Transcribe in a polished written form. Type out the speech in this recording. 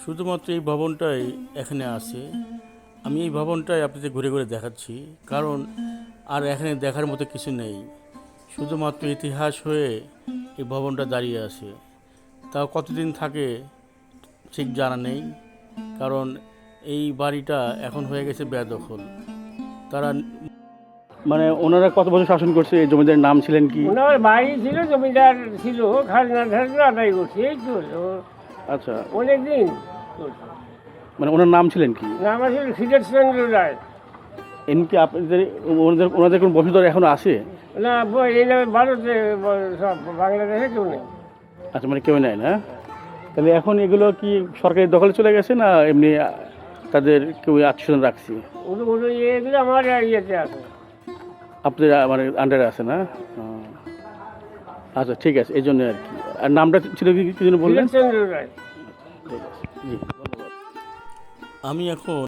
শুধুমাত্র এই ভবনটাই এখানে আছে। আমি এই ভবনটাই আপনাদের ঘুরে ঘুরে দেখাচ্ছি, কারণ আর এখানে দেখার মতো কিছু নেই। শুধুমাত্র ইতিহাস হয়ে এই ভবনটা দাঁড়িয়ে আছে। তাও কতদিন থাকে ঠিক জানা নেই, কারণ এই বাড়িটা এখন হয়ে গেছে বেদখল। তারা মানে ওনারা কত বছর শাসন করছে? এই জমিদারের নাম ছিলেন কি? ওনার বাড়ি ছিল, জমিদার ছিল, খাজনা ঠাজনা আদায় করছে, এই তো আচ্ছা, অনেক দিন। মানে ওনার নাম ছিলেন কি? নাম আছে ক্ষীরচন্দ্র রায়। এমনি আপনাদের ওনাদের কোনো বংশধর এখনো আছে? না, এই নামে ভারতে সব, বাংলাদেশে কেউ নেই। আচ্ছা, মানে কেউ নেয় না। তাহলে এখন এগুলো কি সরকারি দখলে চলে গেছে, না এমনি তাদের কেউ আত্মীয়স্বজন রাখছি? এগুলো আমার ইয়েতে আছে। আপনাদের মানে আন্ডারে আছে না? আচ্ছা, ঠিক আছে, এই জন্য আর কি। আর নামটা ছিল কি, কি জন্য বললেন? ক্ষীরচন্দ্র রায়। ঠিক আছে, জি, ধন্যবাদ। আমি এখন